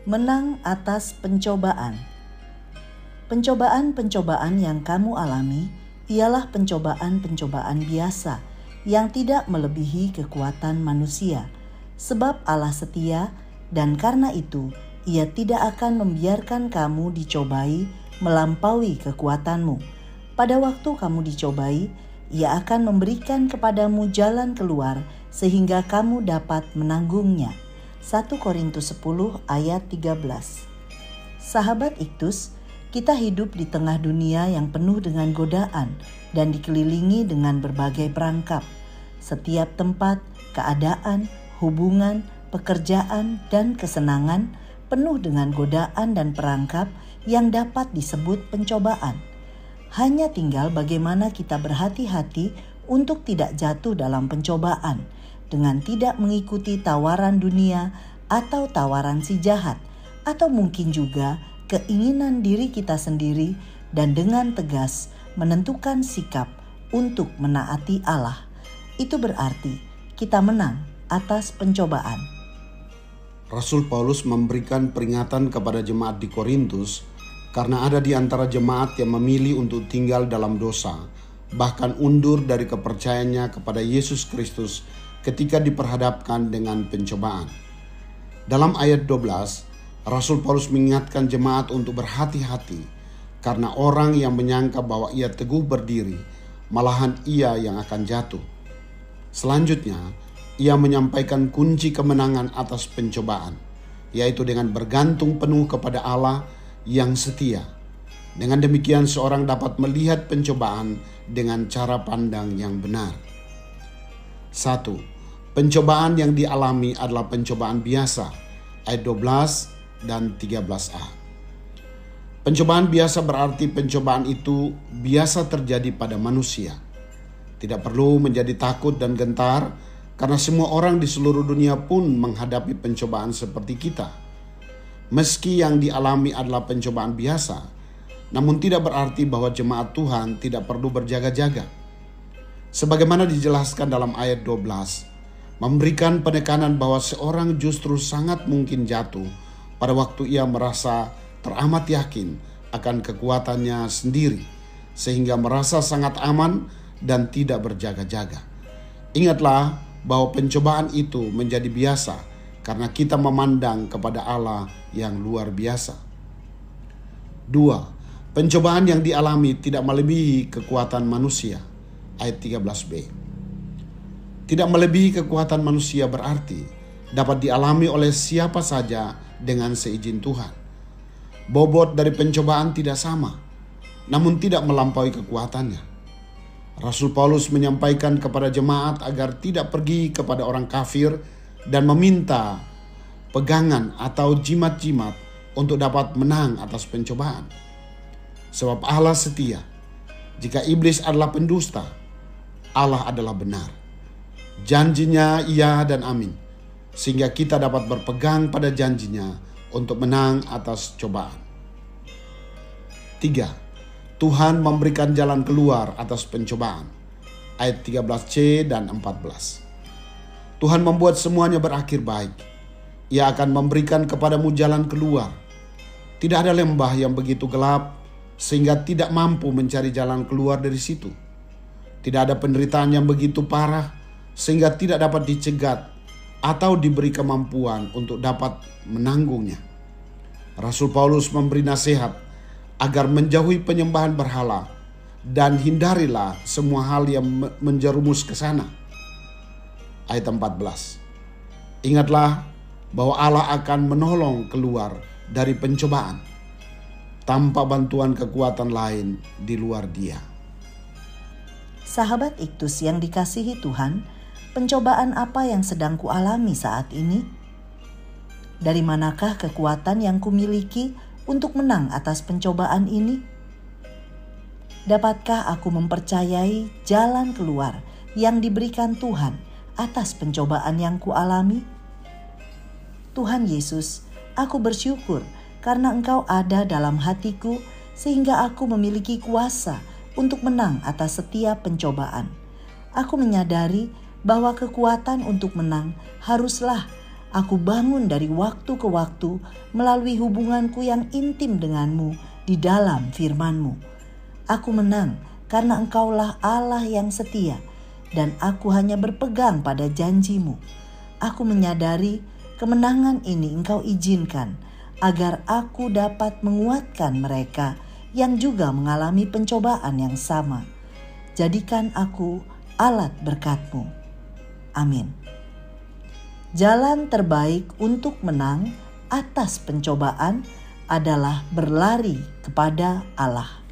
Menang atas pencobaan. Pencobaan-pencobaan yang kamu alami ialah pencobaan-pencobaan biasa yang tidak melebihi kekuatan manusia, sebab Allah setia dan karena itu Ia tidak akan membiarkan kamu dicobai melampaui kekuatanmu. Pada waktu kamu dicobai, Ia akan memberikan kepadamu jalan keluar sehingga kamu dapat menanggungnya. 1 Korintus 10 ayat 13. Sahabat Iktus, kita hidup di tengah dunia yang penuh dengan godaan dan dikelilingi dengan berbagai perangkap. Setiap tempat, keadaan, hubungan, pekerjaan, dan kesenangan penuh dengan godaan dan perangkap yang dapat disebut pencobaan. Hanya tinggal bagaimana kita berhati-hati untuk tidak jatuh dalam pencobaan dengan tidak mengikuti tawaran dunia atau tawaran si jahat, atau mungkin juga keinginan diri kita sendiri, dan dengan tegas menentukan sikap untuk menaati Allah. Itu berarti kita menang atas pencobaan. Rasul Paulus memberikan peringatan kepada jemaat di Korintus karena ada di antara jemaat yang memilih untuk tinggal dalam dosa, bahkan undur dari kepercayaannya kepada Yesus Kristus ketika diperhadapkan dengan pencobaan. Dalam ayat 12, Rasul Paulus mengingatkan jemaat untuk berhati-hati karena orang yang menyangka bahwa ia teguh berdiri, malahan ia yang akan jatuh. Selanjutnya, ia menyampaikan kunci kemenangan atas pencobaan, yaitu dengan bergantung penuh kepada Allah yang setia. Dengan demikian seorang dapat melihat pencobaan dengan cara pandang yang benar. 1. Pencobaan yang dialami adalah pencobaan biasa, ayat 12 dan 13a. Pencobaan biasa berarti pencobaan itu biasa terjadi pada manusia. Tidak perlu menjadi takut dan gentar karena semua orang di seluruh dunia pun menghadapi pencobaan seperti kita. Meski yang dialami adalah pencobaan biasa, namun tidak berarti bahwa jemaat Tuhan tidak perlu berjaga-jaga. Sebagaimana dijelaskan dalam ayat 12, memberikan penekanan bahwa seorang justru sangat mungkin jatuh pada waktu ia merasa teramat yakin akan kekuatannya sendiri, sehingga merasa sangat aman dan tidak berjaga-jaga. Ingatlah bahwa pencobaan itu menjadi biasa karena kita memandang kepada Allah yang luar biasa. 2. Pencobaan yang dialami tidak melebihi kekuatan manusia, ayat 13b. Tidak melebihi kekuatan manusia berarti dapat dialami oleh siapa saja dengan seizin Tuhan. Bobot dari pencobaan tidak sama, namun tidak melampaui kekuatannya. Rasul Paulus menyampaikan kepada jemaat agar tidak pergi kepada orang kafir dan meminta pegangan atau jimat-jimat untuk dapat menang atas pencobaan. Sebab Allah setia. Jika iblis adalah pendusta, Allah adalah benar. Janjinya iya dan amin, sehingga kita dapat berpegang pada janjinya untuk menang atas cobaan. 3. Tuhan memberikan jalan keluar atas pencobaan, ayat 13c dan 14. Tuhan membuat semuanya berakhir baik. Ia akan memberikan kepadamu jalan keluar. Tidak ada lembah yang begitu gelap sehingga tidak mampu mencari jalan keluar dari situ. Tidak ada penderitaan yang begitu parah sehingga tidak dapat dicegat atau diberi kemampuan untuk dapat menanggungnya. Rasul Paulus memberi nasihat agar menjauhi penyembahan berhala dan hindarilah semua hal yang menjerumus ke sana. Ayat 14. Ingatlah bahwa Allah akan menolong keluar dari pencobaan tanpa bantuan kekuatan lain di luar Dia. Sahabat Iktus yang dikasihi Tuhan, pencobaan apa yang sedang kualami saat ini? Dari manakah kekuatan yang kumiliki untuk menang atas pencobaan ini? Dapatkah aku mempercayai jalan keluar yang diberikan Tuhan atas pencobaan yang kualami? Tuhan Yesus, aku bersyukur karena Engkau ada dalam hatiku sehingga aku memiliki kuasa untuk menang atas setiap pencobaan. Aku menyadari bahwa kekuatan untuk menang haruslah Aku bangun dari waktu ke waktu melalui hubunganku yang intim denganmu di dalam firman-Mu. Aku menang karena Engkaulah Allah yang setia, dan aku hanya berpegang pada janji-Mu. Aku menyadari kemenangan ini Engkau izinkan agar aku dapat menguatkan mereka yang juga mengalami pencobaan yang sama. Jadikan aku alat berkat-Mu. Amin. Jalan terbaik untuk menang atas pencobaan adalah berlari kepada Allah.